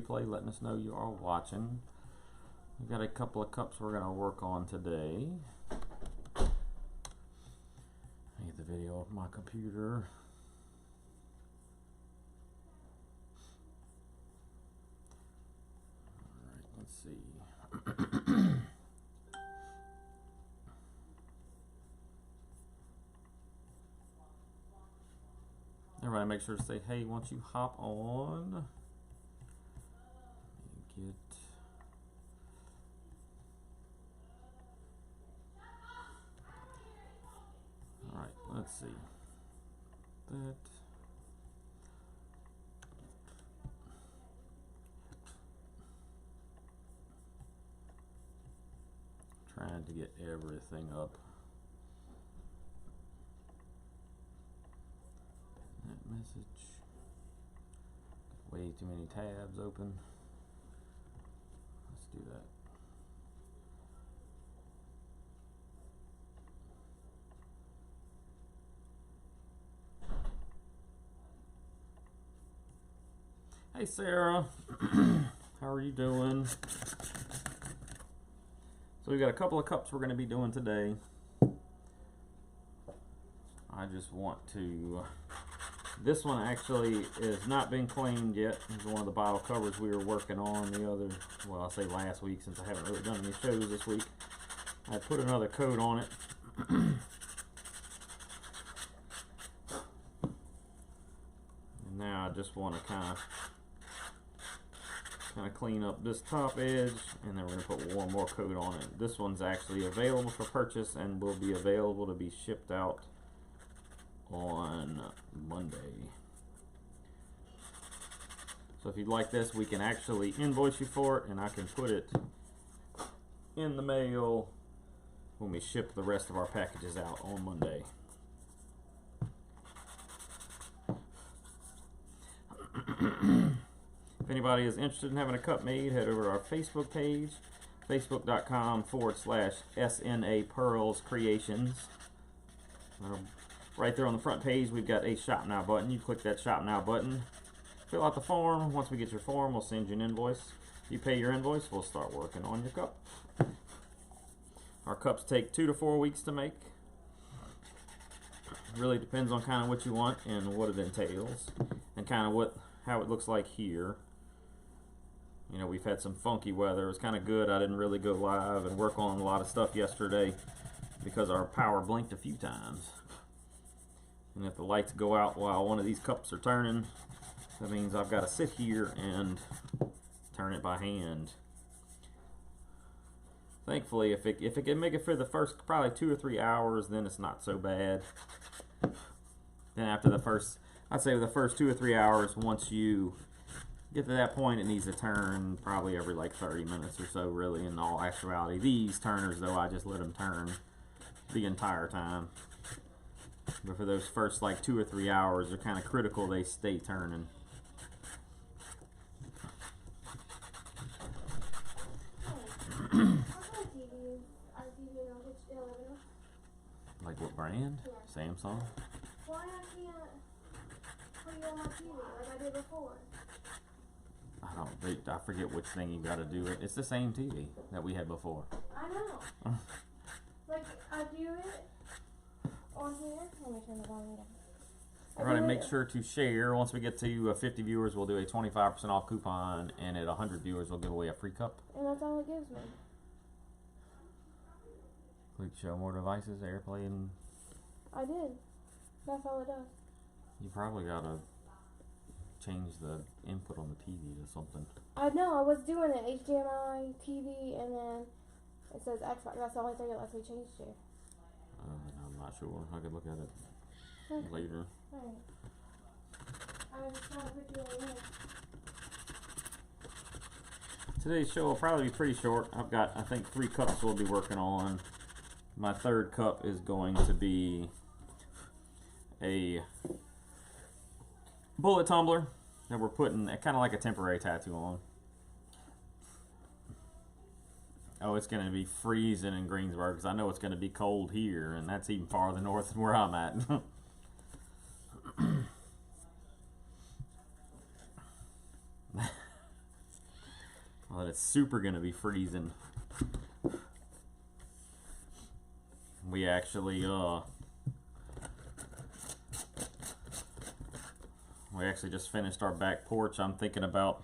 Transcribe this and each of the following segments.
Replay letting us know you are watching. We've got a couple of cups we're going to work on today. I get the video off my computer. Alright, let's see. Everybody make sure to say hey once you hop on. Get Alright, let's see. That trying to get everything up. That message. Way too many tabs open. Let's do that. Hey Sarah, how are you doing? So we've got a couple of cups we're going to be doing today. I just want to, this one actually is not been cleaned yet. It's one of the bottle covers we were working on the other, well I'll say last week since I haven't really done any shows this week. I put another coat on it. And now I just want to kind of clean up this top edge, and then we're going to put one more coat on it. This one's actually available for purchase and will be available to be shipped out on Monday. So if you'd like this, we can actually invoice you for it, and I can put it in the mail when we ship the rest of our packages out on Monday. If anybody is interested in having a cup made, head over to our Facebook page, facebook.com/SNA Pearls Creations. Right there on the front page, we've got a Shop Now button. You click that Shop Now button, fill out the form. Once we get your form, we'll send you an invoice. You pay your invoice, we'll start working on your cup. Our cups take 2 to 4 weeks to make. Really depends on kind of what you want and what it entails, and kind of how it looks like here. You know, we've had some funky weather. It was kind of good. I didn't really go live and work on a lot of stuff yesterday because our power blinked a few times. And if the lights go out while one of these cups are turning, that means I've got to sit here and turn it by hand. Thankfully, if it can make it for the first probably 2 or 3 hours, then it's not so bad. Then after the first, I'd say the first 2 or 3 hours, once you get to that point, it needs to turn probably every like 30 minutes or so, really, in all actuality. These turners, though, I just let them turn the entire time. But for those first like 2 or 3 hours, they're kind of critical they stay turning. Like what brand? Yeah. Samsung? Why I can't put you on my TV like I did before? I forget which thing you got to do. It's the same TV that we had before. I know. Like I do it on here. Let me turn the volume down. Alright, make sure to share. Once we get to 50 viewers, we'll do a 25% off coupon, and at 100 viewers, we'll give away a free cup. And that's all it gives me. Click show more devices, AirPlay, and I did. That's all it does. you probably gotta change the input on the TV to something. I know. I was doing it HDMI, TV, and then it says Xbox. That's the only thing it lets me change to. I'm not sure. I could look at it later. Alright. I was just trying to put you on there. Today's show will probably be pretty short. I've got, I think, 3 cups we'll be working on. My third cup is going to be a bullet tumbler that we're putting kind of like a temporary tattoo on. Oh, it's going to be freezing in Greensburg because I know it's going to be cold here, and that's even farther north than where I'm at. but it's super gonna be freezing. We actually just finished our back porch. I'm thinking about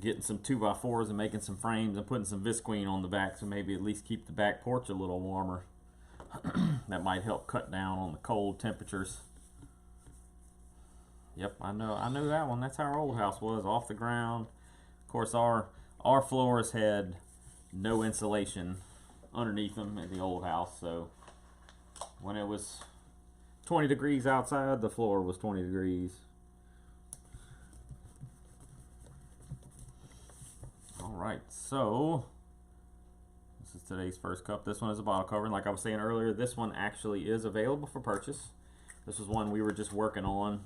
getting some 2x4s and making some frames and putting some visqueen on the back, so maybe at least keep the back porch a little warmer. That might help cut down on the cold temperatures. Yep, I know that one. That's how our old house was, off the ground. Of course, our floors had no insulation underneath them at the old house, so when it was 20 degrees outside, the floor was 20 degrees. Alright, so this is today's first cup. This one is a bottle cover, and like I was saying earlier, this one actually is available for purchase. This was one we were just working on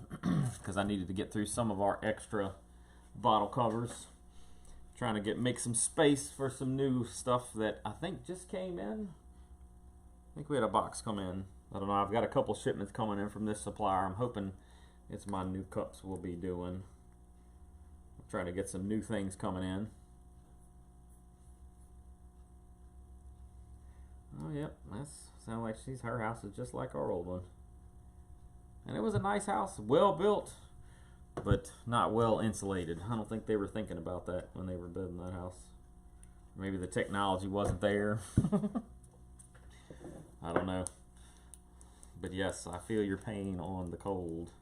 because I needed to get through some of our extra bottle covers. Trying to make some space for some new stuff that I think just came in. I think we had a box come in. I don't know, I've got a couple shipments coming in from this supplier. I'm hoping it's my new cups we'll be doing. I'm trying to get some new things coming in. Oh, yep, that sounds like her house is just like our old one. And it was a nice house, well built, but not well insulated. I don't think they were thinking about that when they were building that house. Maybe the technology wasn't there. I don't know. But yes, I feel your pain on the cold.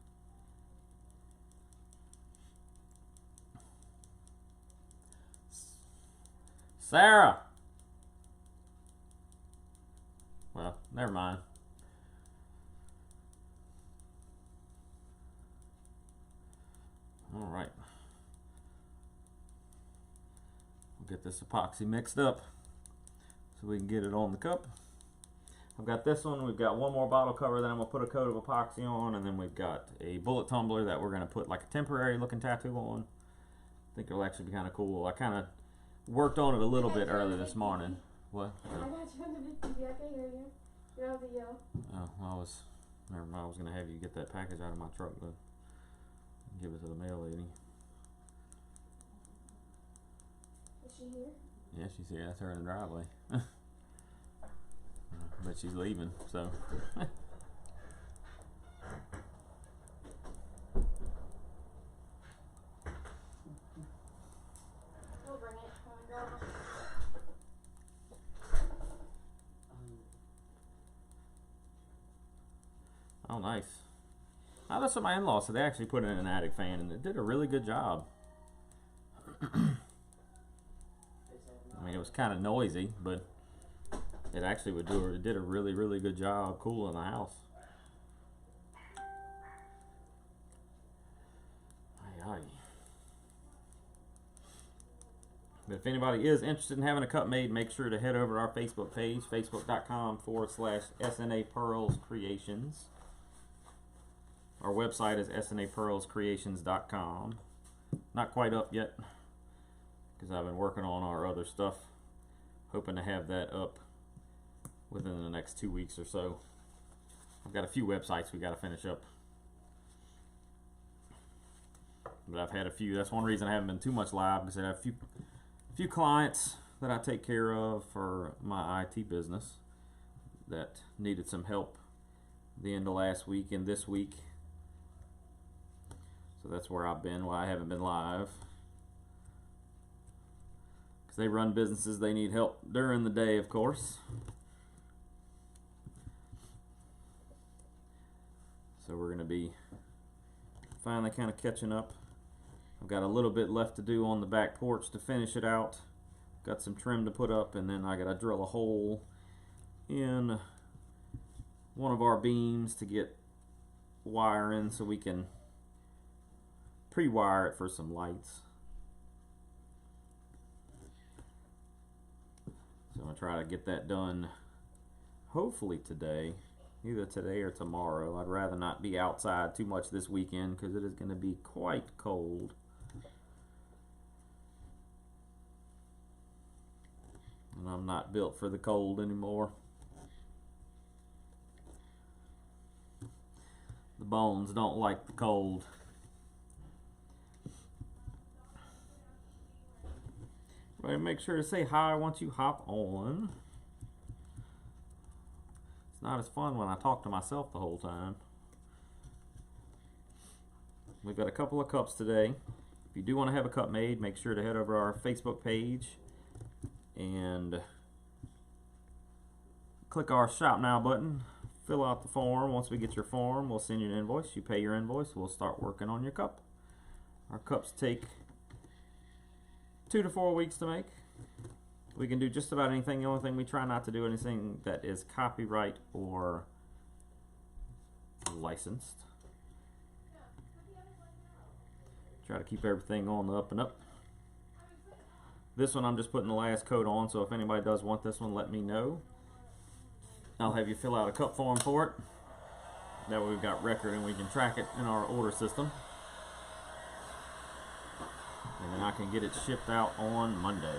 Sarah! Well, never mind. All right. We'll get this epoxy mixed up so we can get it on the cup. I've got this one. We've got one more bottle cover that I'm going to put a coat of epoxy on, and then we've got a bullet tumbler that we're going to put like a temporary looking tattoo on. I think it'll actually be kind of cool. I kind of worked on it a little bit early this morning. What? I got you on the TV. I can hear you. You're on video. Oh, I was going to have you get that package out of my truck, but give it to the mail lady. Is she here? Yeah, she's here. That's her in the driveway. But she's leaving, so. We'll bring it. Come on, Oh, nice. Oh, that's what my in-laws said. They actually put in an attic fan, and it did a really good job. I mean, it was kind of noisy, but it actually did a really, really good job cooling the house. Aye, aye. But if anybody is interested in having a cup made, make sure to head over to our Facebook page, facebook.com/SNA Pearls Creations. Our website is snapearlscreations.com. Not quite up yet because I've been working on our other stuff. Hoping to have that up within the next 2 weeks or so. I've got a few websites we got to finish up. But I've had a few. That's one reason I haven't been too much live, because I have a few clients that I take care of for my IT business that needed some help the end of last week and this week. So that's where I've been, why I haven't been live. Because they run businesses, they need help during the day, of course. So we're going to be finally kind of catching up. I've got a little bit left to do on the back porch to finish it out. Got some trim to put up, and then I got to drill a hole in one of our beams to get wire in so we can pre-wire it for some lights. So I'm going to try to get that done hopefully today, either today or tomorrow. I'd rather not be outside too much this weekend because it is going to be quite cold. And I'm not built for the cold anymore. The bones don't like the cold. But make sure to say hi once you hop on. It's not as fun when I talk to myself the whole time. We've got a couple of cups today. If you do want to have a cup made, make sure to head over to our Facebook page and click our Shop Now button. Fill out the form. Once we get your form, we'll send you an invoice. You pay your invoice, we'll start working on your cup. Our cups take 2 to 4 weeks to make. We can do just about anything. The only thing we try not to do anything that is copyright or licensed. Try to keep everything on the up and up. This one I'm just putting the last coat on, so if anybody does want this one, let me know. I'll have you fill out a cup form for it. That way we've got record and we can track it in our order system. And then I can get it shipped out on Monday.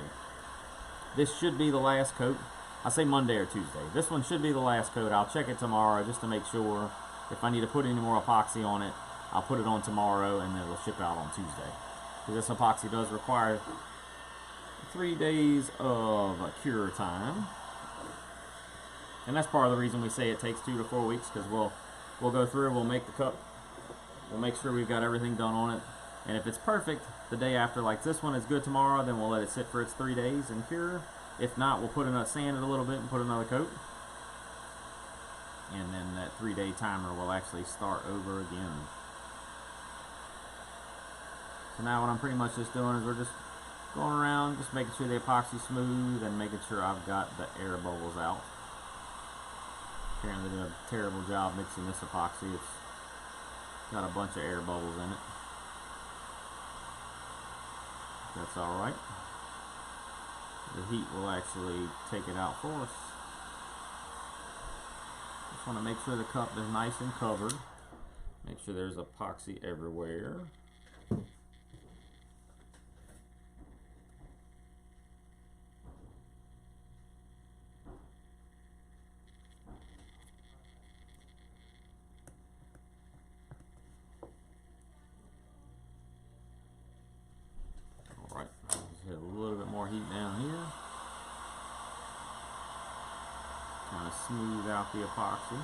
This should be the last coat. I say Monday or Tuesday. This one should be the last coat. I'll check it tomorrow just to make sure. If I need to put any more epoxy on it, I'll put it on tomorrow and then it'll ship out on Tuesday. Because this epoxy does require 3 days of cure time. And that's part of the reason we say it takes 2 to 4 weeks, because we'll go through, we'll make the cup, we'll make sure we've got everything done on it. And if it's perfect, the day after, like this one is good tomorrow, then we'll let it sit for its 3 days and cure. If not, we'll put another sand it a little bit and put another coat. And then that 3-day timer will actually start over again. So now what I'm pretty much just doing is we're just going around, just making sure the epoxy's smooth and making sure I've got the air bubbles out. Apparently did a terrible job mixing this epoxy. It's got a bunch of air bubbles in it. That's alright. The heat will actually take it out for us. Just want to make sure the cup is nice and covered. Make sure there's epoxy everywhere. Alright, just hit a little bit more heat down here. Kind of smooth out the epoxy.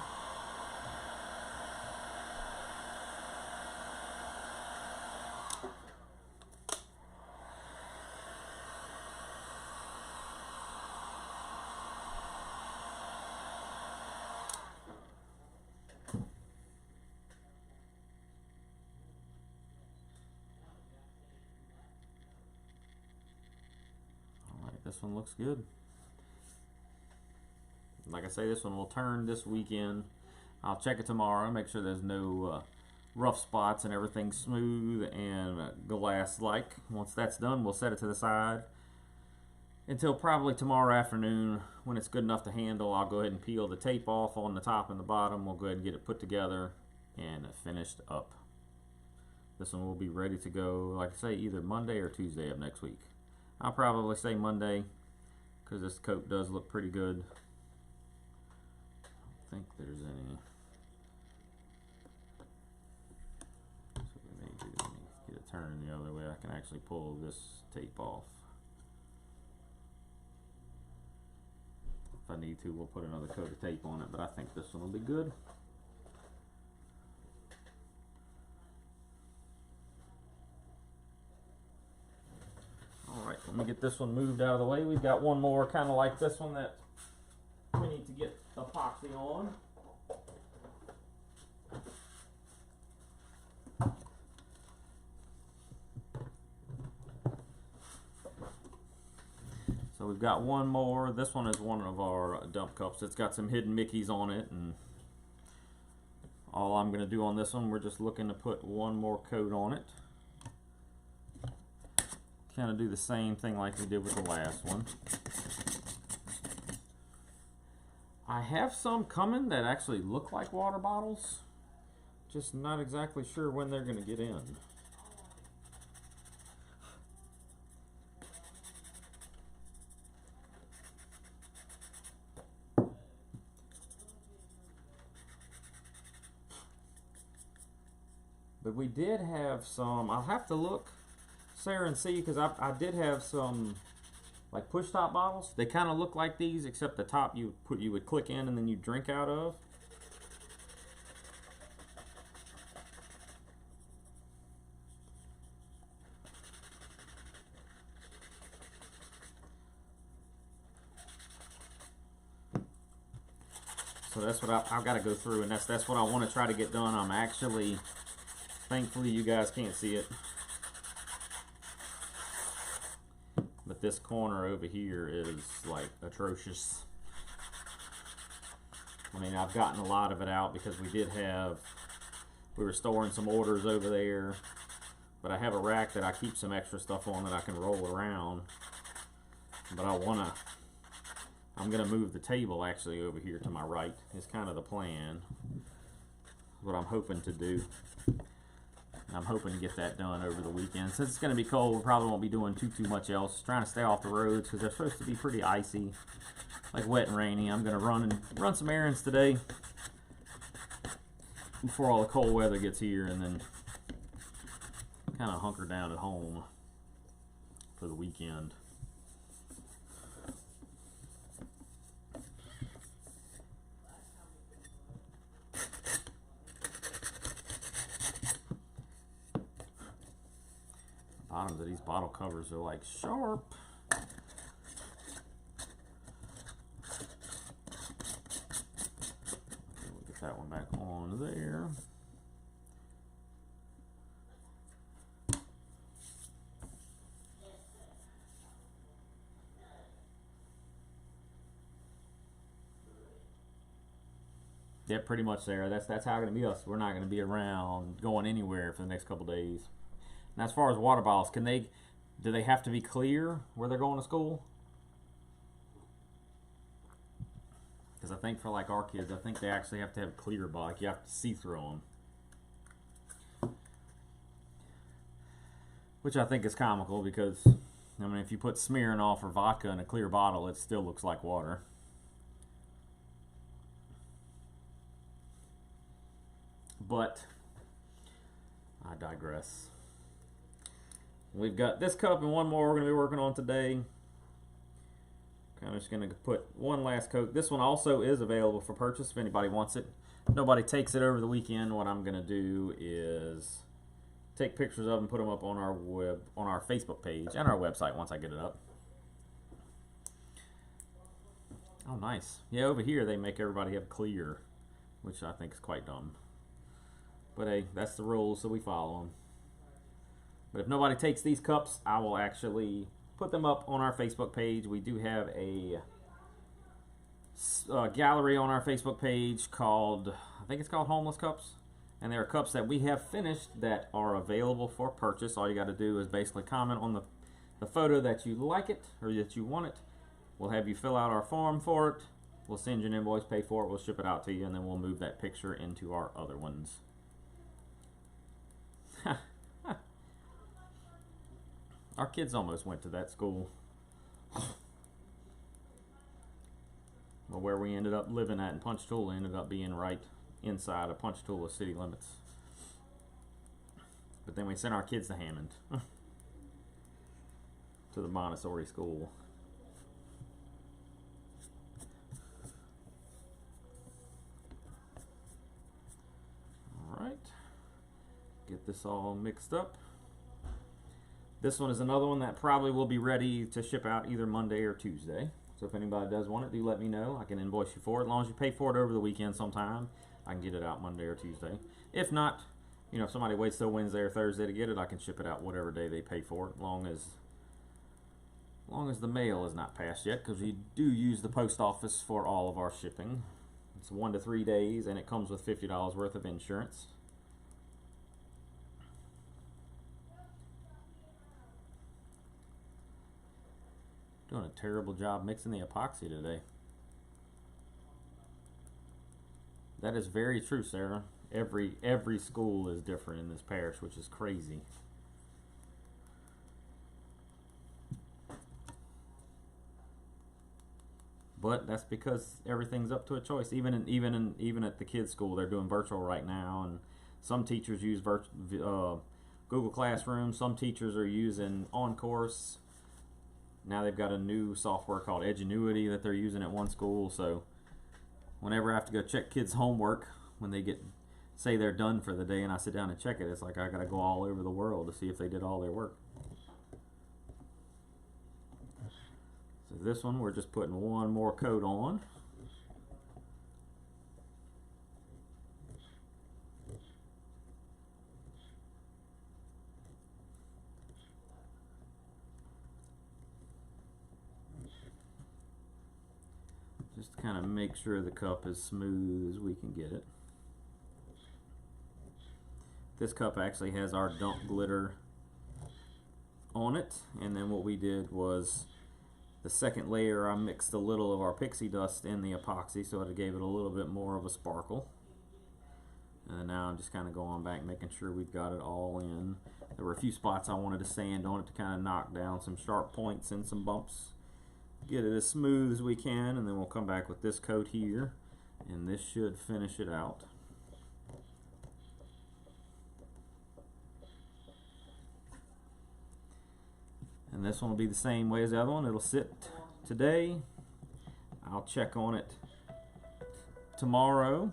Alright, this one looks good. Like I say, this one will turn this weekend. I'll check it tomorrow, make sure there's no rough spots and everything's smooth and glass-like. Once that's done, we'll set it to the side until probably tomorrow afternoon. When it's good enough to handle, I'll go ahead and peel the tape off on the top and the bottom. We'll go ahead and get it put together and finished up. This one will be ready to go, like I say, either Monday or Tuesday of next week. I'll probably say Monday because this coat does look pretty good. I don't think there's any. So we may do, let me get it turned the other way. I can actually pull this tape off. If I need to, we'll put another coat of tape on it, but I think this one will be good. Alright, let me get this one moved out of the way. We've got one more kind of like this one that we need to get epoxy on. So we've got one more. This one is one of our dump cups. It's got some hidden Mickeys on it, and all I'm going to do on this one, we're just looking to put one more coat on it. Kind of do the same thing like we did with the last one. I have some coming that actually look like water bottles. Just not exactly sure when they're going to get in. But we did have some, I'll have to look, Sarah, and see, because I did have some like push top bottles. They kind of look like these, except the top you would click in and then you drink out of. So that's what I've got to go through, and that's what I want to try to get done. I'm actually, thankfully you guys can't see it, but this corner over here is like atrocious. I mean, I've gotten a lot of it out because we were storing some orders over there, but I have a rack that I keep some extra stuff on that I can roll around. But I'm gonna move the table actually over here to my right. Is kind of the plan. What I'm hoping to do. I'm hoping to get that done over the weekend. Since it's gonna be cold, we probably won't be doing too much else. Trying to stay off the roads because they're supposed to be pretty icy, like wet and rainy. I'm gonna run some errands today before all the cold weather gets here, and then kind of hunker down at home for the weekend. Bottoms of these bottle covers are like sharp. Okay, we'll get that one back on there. Yeah, pretty much there. That's how it's gonna be us. We're not gonna be around going anywhere for the next couple days. Now, as far as water bottles, do they have to be clear where they're going to school? Because I think for like our kids, I think they actually have to have clear bottle. Like you have to see through them, which I think is comical because I mean, if you put Smirnoff or vodka in a clear bottle, it still looks like water. But I digress. We've got this cup and one more we're going to be working on today. I'm just going to put one last coat. This one also is available for purchase if anybody wants it. If nobody takes it over the weekend, what I'm going to do is take pictures of them and put them up on our Facebook page and our website once I get it up. Oh, nice. Yeah, over here they make everybody have clear, which I think is quite dumb. But hey, that's the rules, so we follow them. But if nobody takes these cups, I will actually put them up on our Facebook page. We do have a gallery on our Facebook page called, I think it's called Homeless Cups. And there are cups that we have finished that are available for purchase. All you got to do is basically comment on the photo that you like it or that you want it. We'll have you fill out our form for it. We'll send you an invoice, pay for it, we'll ship it out to you, and then we'll move that picture into our other ones. Our kids almost went to that school. Well, where we ended up living at in Ponchatoula ended up being right inside of Ponchatoula city limits. But then we sent our kids to Hammond. To the Montessori school. Alright. Get this all mixed up. This one is another one that probably will be ready to ship out either Monday or Tuesday. So if anybody does want it, do let me know. I can invoice you for it. As long as you pay for it over the weekend sometime, I can get it out Monday or Tuesday. If not, you know, if somebody waits till Wednesday or Thursday to get it, I can ship it out whatever day they pay for it, as long as the mail is not passed yet, because we do use the post office for all of our shipping. It's 1 to 3 days, and it comes with $50 worth of insurance. Doing a terrible job mixing the epoxy today. That is very true, Sarah. Every school is different in this parish, which is crazy. But that's because everything's up to a choice. Even at the kids' school, they're doing virtual right now, and some teachers use Google Classroom. Some teachers are using OnCourse. now they've got a new software called Edgenuity that they're using at one school. So whenever I have to go check kids' homework, when they say they're done for the day and I sit down and check it, it's like I gotta go all over the world to see if they did all their work. So this one, we're just putting one more coat on. Just to kind of make sure the cup is smooth as we can get it. This cup actually has our dump glitter on it, and then what we did was the second layer I mixed a little of our pixie dust in the epoxy so it gave it a little bit more of a sparkle. And now I'm just kind of going back making sure we've got it all in. There were a few spots I wanted to sand on it to kind of knock down some sharp points and some bumps. Get it as smooth as we can, and then we'll come back with this coat here, and this should finish it out. And this one will be the same way as the other one. It'll sit today. I'll check on it tomorrow.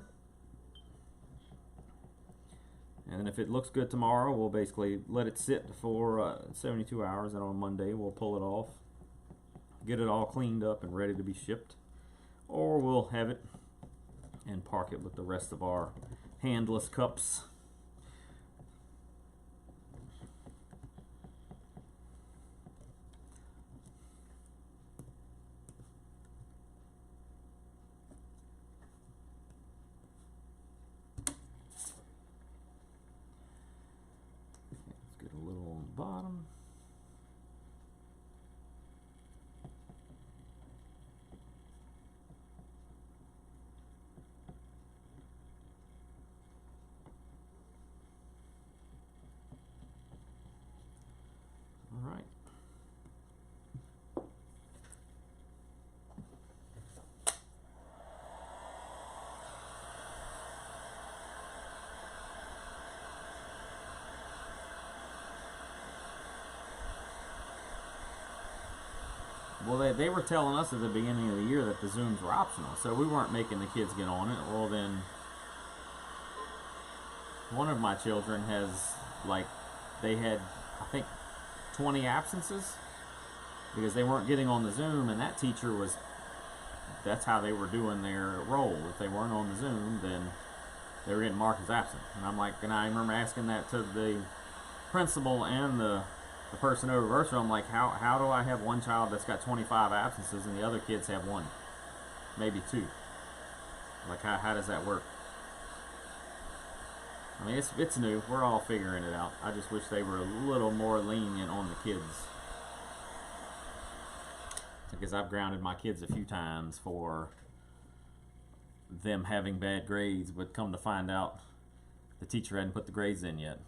And then if it looks good tomorrow, we'll basically let it sit for 72 hours, and on Monday we'll pull it off, get it all cleaned up and ready to be shipped. Or we'll have it and park it with the rest of our handless cups. Let's get a little on the bottom. All right. Well, they were telling us at the beginning of the year that the Zooms were optional, so we weren't making the kids get on it. Well, then one of my children has, like, they had, I think, 20 absences because they weren't getting on the Zoom, and that teacher was, that's how they were doing their role. If they weren't on the Zoom, then they were getting marked as absent. And I'm like, and I remember asking that to the principal and the person over virtual. I'm like, how do I have one child that's got 25 absences and the other kids have one, maybe two? Like, how does that work? I mean, it's new. We're all figuring it out. I just wish they were a little more lenient on the kids, because I've grounded my kids a few times for them having bad grades, but come to find out the teacher hadn't put the grades in yet.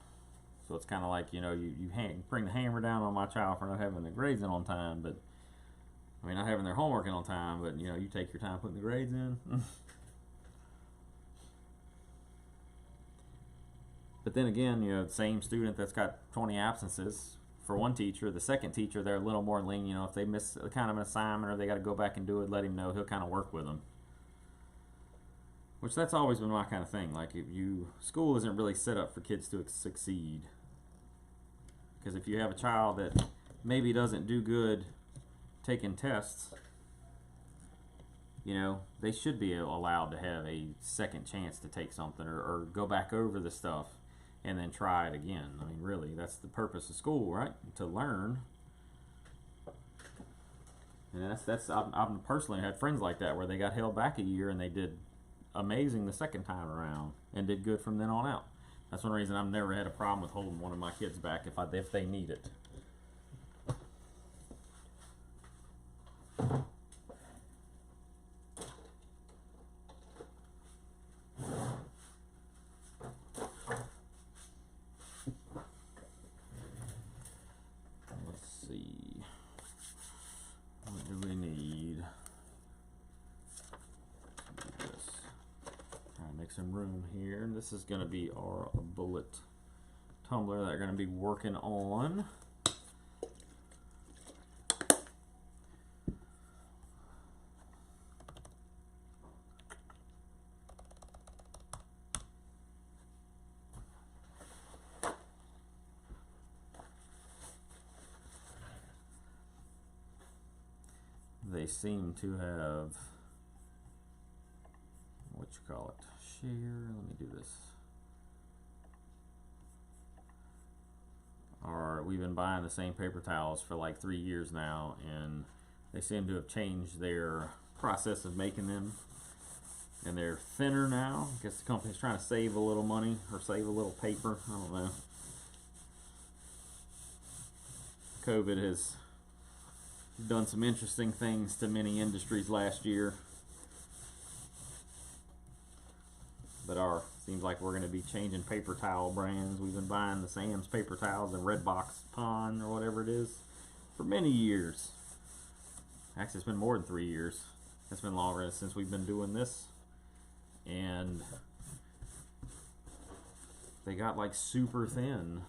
So it's kind of like, you know, you bring the hammer down on my child for not having the grades in on time, but I mean, not having their homework in on time, but you know, you take your time putting the grades in. But then again, you know, the same student that's got 20 absences, for one teacher, the second teacher, they're a little more lenient. You know, if they miss a kind of an assignment or they got to go back and do it, let him know. He'll kind of work with them. Which, that's always been my kind of thing. Like, school isn't really set up for kids to succeed. Because if you have a child that maybe doesn't do good taking tests, you know, they should be allowed to have a second chance to take something, or go back over the stuff and then try it again. I mean, really, that's the purpose of school, right? To learn. And I've personally had friends like that where they got held back a year and they did amazing the second time around and did good from then on out. That's one reason I've never had a problem with holding one of my kids back if they need it. Let's see. What do we need? Make some room here, and this is going to be our bullet tumbler that we're going to be working on. they seem to have, what you call it, share, let me do this. We've been buying the same paper towels for like 3 years now, and they seem to have changed their process of making them, and they're thinner now. I guess the company's trying to save a little money or save a little paper. I don't know. COVID has done some interesting things to many industries last year. But seems like we're going to be changing paper towel brands. We've been buying the Sam's paper towels and Redbox Pond or whatever it is for many years. Actually, it's been more than 3 years. It's been longer since we've been doing this. And they got like super thin.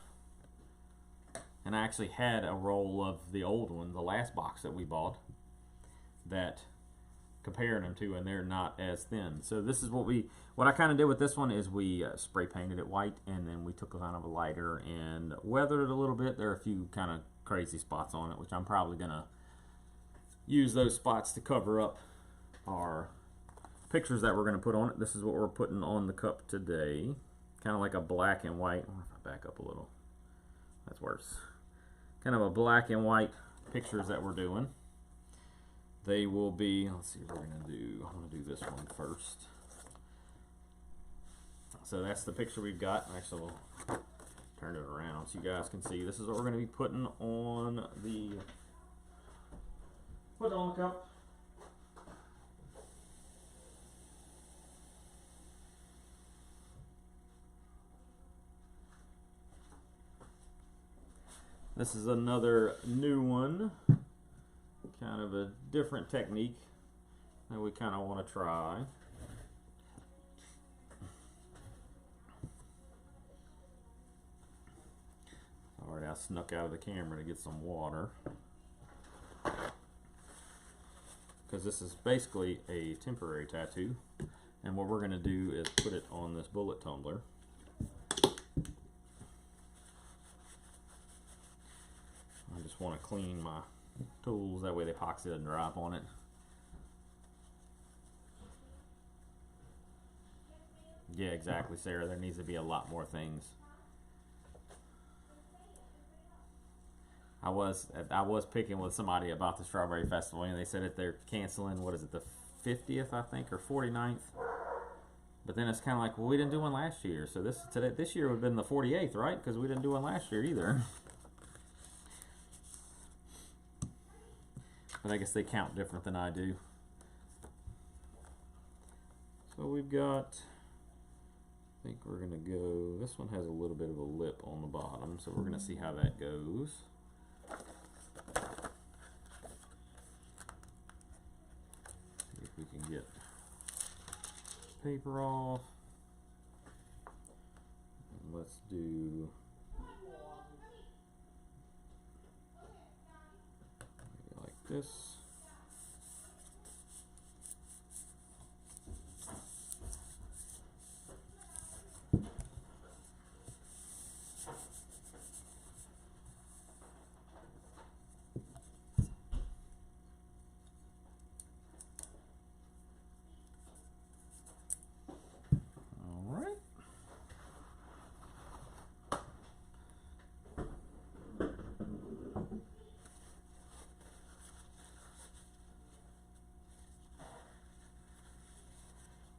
And I actually had a roll of the old one, the last box that we bought, that comparing them to, and they're not as thin. So this is what I kind of did with this one is we spray painted it white, and then we took a kind of a lighter and weathered it a little bit. There are a few kind of crazy spots on it, which I'm probably gonna use those spots to cover up our pictures that we're gonna put on it. This is what we're putting on the cup today, kind of like a black and white. I wonder if I back up a little. That's worse. Kind of a black and white pictures that we're doing. They will be, let's see what we're going to do. I'm going to do this one first. So that's the picture we've got. Actually, we'll turn it around so you guys can see. This is what we're going to be putting on the cup. This is another new one. Kind of a different technique that we kind of want to try. Alright, I snuck out of the camera to get some water, because this is basically a temporary tattoo, and what we're going to do is put it on this bullet tumbler. I just want to clean my tools, that way the epoxy doesn't dry up on it. Yeah, exactly, Sarah. There needs to be a lot more things. I was picking with somebody about the Strawberry Festival, and they said that they're canceling, what is it, the 50th, I think, or 49th. But then it's kind of like, well, we didn't do one last year, so this year would have been the 48th, right? Because we didn't do one last year either. But I guess they count different than I do. So we've got, I think we're going to go, this one has a little bit of a lip on the bottom, so we're going to see how that goes. See if we can get paper off. And let's do, maybe like this.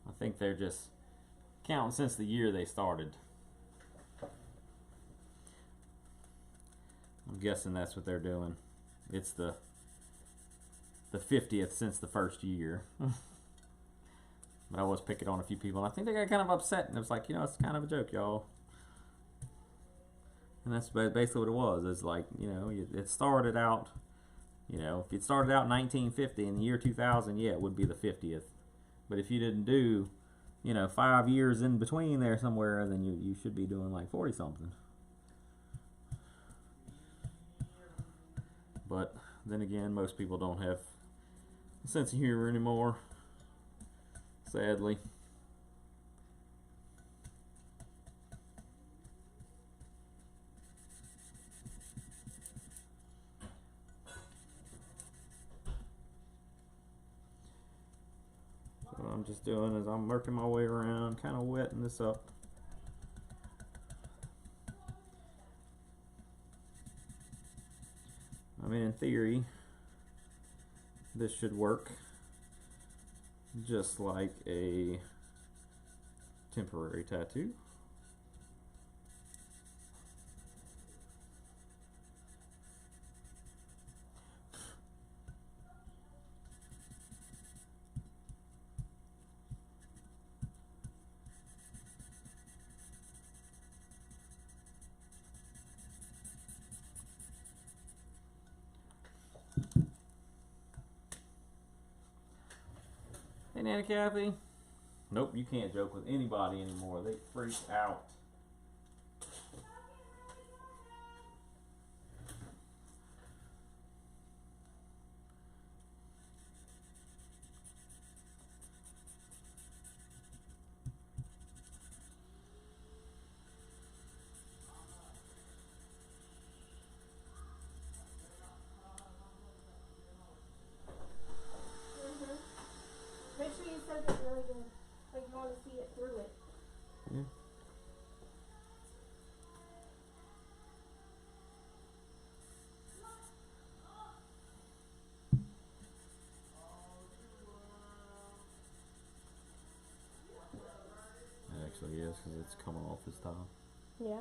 I think they're just counting since the year they started. I'm guessing that's what they're doing. It's the 50th since the first year. But I was picking on a few people, and I think they got kind of upset, and it was like, you know, it's kind of a joke, y'all. And that's basically what it was. It's like, you know, it started out, you know, if it started out in 1950, in the year 2000, yeah, it would be the 50th. But if you didn't do, you know, 5 years in between there somewhere, then you should be doing like 40 something. But then again, most people don't have a sense of humor anymore, sadly. I'm just doing is I'm working my way around, kind of wetting this up. I mean, in theory, this should work just like a temporary tattoo. Hey, Nana Kathy. Nope, you can't joke with anybody anymore. They freak out. Make sure you soak it really good. Like you want to see it through it. Yeah. It actually is because it's coming off this time. Yeah.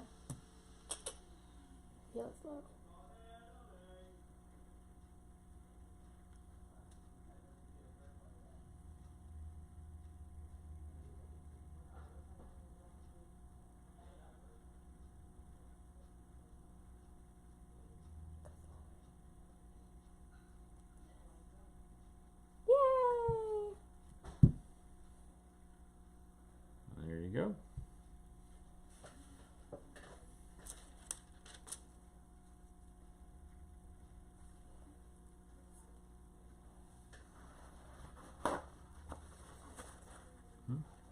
Yeah, let's look. Yay! There you go.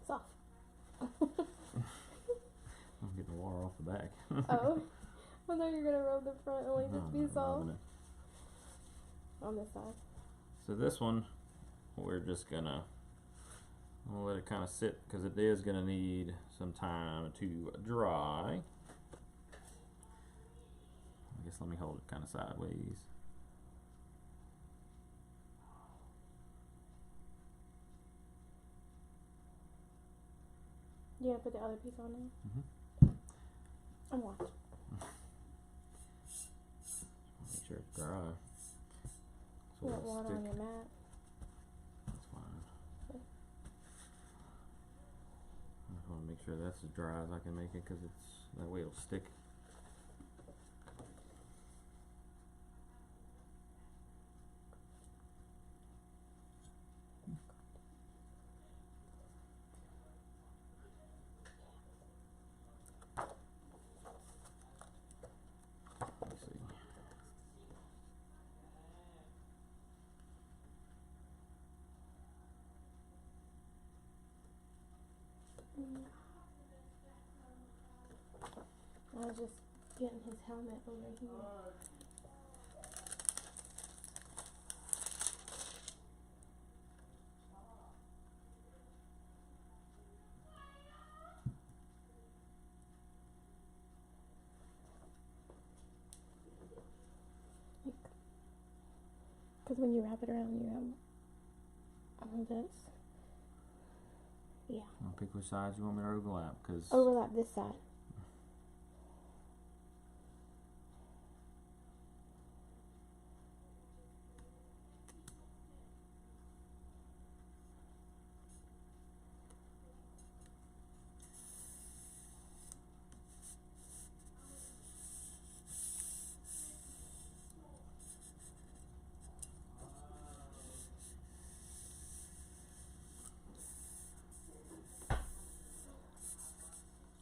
Soft. I'm getting the water off the back. Oh. I thought you were gonna rub the front and leave No, it to be I'm soft. rubbing it. On this side. So this one, we're just gonna let it kind of sit because it is gonna need some time to dry. I guess let me hold it kind of sideways. You gonna put the other piece on now? Mhm. I'm watching. Make sure it's dry. So You got it'll water on stick. your mat. That's fine. Okay. I just want to make sure that's as dry as I can make it because it's that way it'll stick. Let's see. I was just getting his helmet over here. Because when you wrap it around, you have all this. Yeah. I'll pick which sides you want me to overlap because Overlap this side.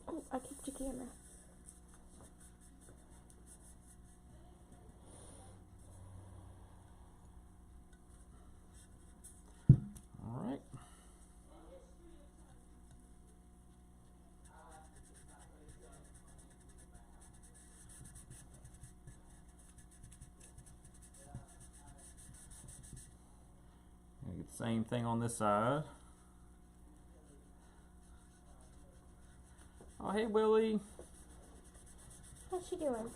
Oh, I kicked your camera. all right. Gonna get the same thing on this side. hey Willie. How's she doing?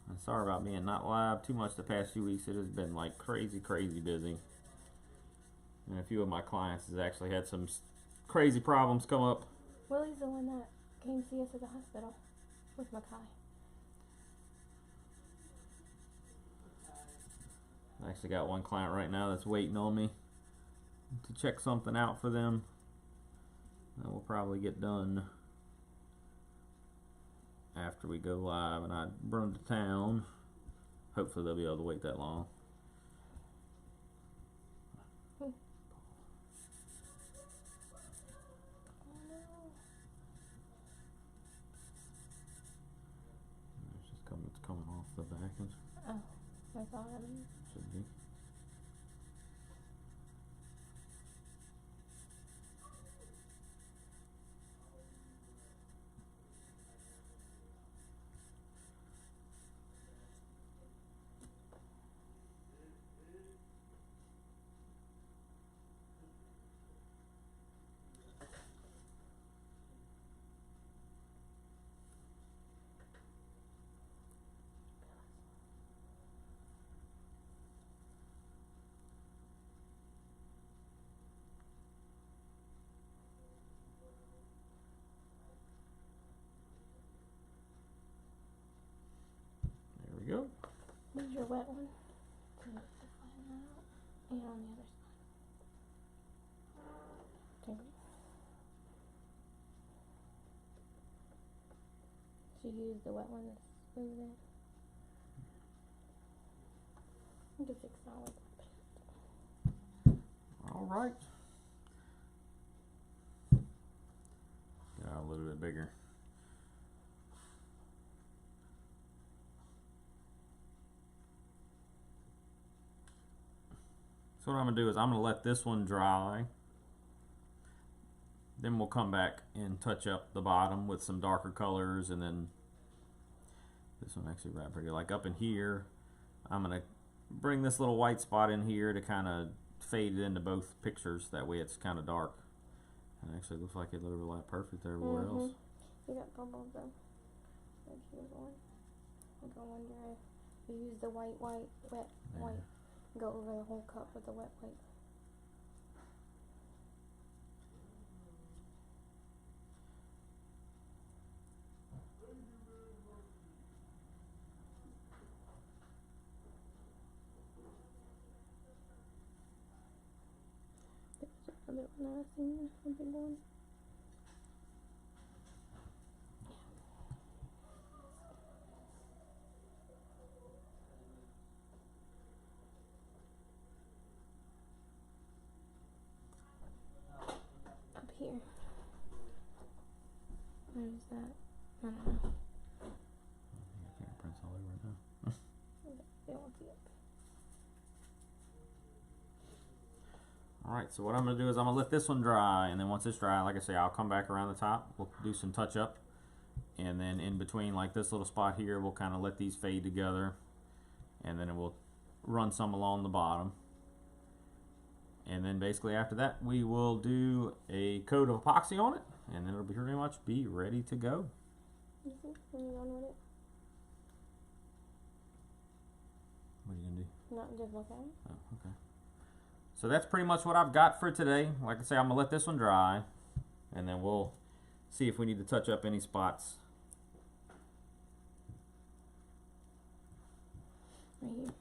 I'm sorry about being not live too much the past few weeks. It has been like crazy busy. And a few of my clients has actually had some crazy problems come up. Willie's the one that came see us at the hospital with Makai. I actually got one client right now that's waiting on me to check something out for them. That will probably get done after we go live and I run to town. Hopefully they'll be able to wait that long. Oh no. It's coming off the back. Oh, that's all I mean. Should be. There we go. Use your wet one to flatten out. And on the other side. There we go. She used the wet one to smooth it. I can fix that one. All right. Get out a little bit bigger. So what I'm going to do is I'm going to let this one dry. Then we'll come back and touch up the bottom with some darker colors, and then this one actually right pretty. Like up in here, I'm going to bring this little white spot in here to kind of fade it into both pictures. That way it's kind of dark. And it actually looks like it overlapped perfect everywhere else. You got bubbles though. Like here's one. Like I wonder if you use the wet Yeah. white. Go over the whole cup with the wet wipe. There's another one that I've seen, a big one. Here. Where is that? I don't know. Fingerprints all over it now. They won't see it. Alright, so what I'm going to do is I'm going to let this one dry, and then once it's dry, like I say, I'll come back around the top. We'll do some touch up, and then in between, like this little spot here, we'll kind of let these fade together, and then we'll run some along the bottom. And then basically after that, we will do a coat of epoxy on it, and then it'll be pretty much be ready to go. When you're done with it. What are you going to do? Not just look at it. Oh, okay. So that's pretty much what I've got for today. Like I say, I'm going to let this one dry, and then we'll see if we need to touch up any spots. Right here.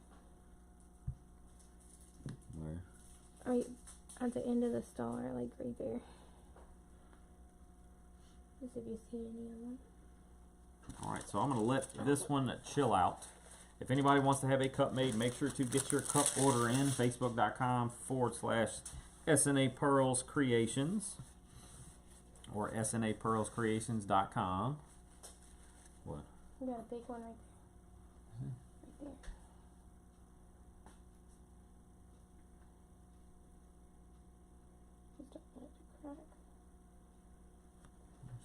Where? Right at the end of the star, like right there. Just if you see any of them. Alright, so I'm going to let this one chill out. If anybody wants to have a cup made, make sure to get your cup order in. Facebook.com/SNA Pearls Creations or SNAPearlsCreations.com. What? You got a big one right there. Right there. Just don't let it crack.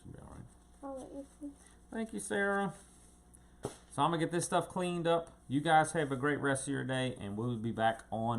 Should be alright. I'll let you see. Thank you, Sarah. So I'm going to get this stuff cleaned up. You guys have a great rest of your day, and we'll be back on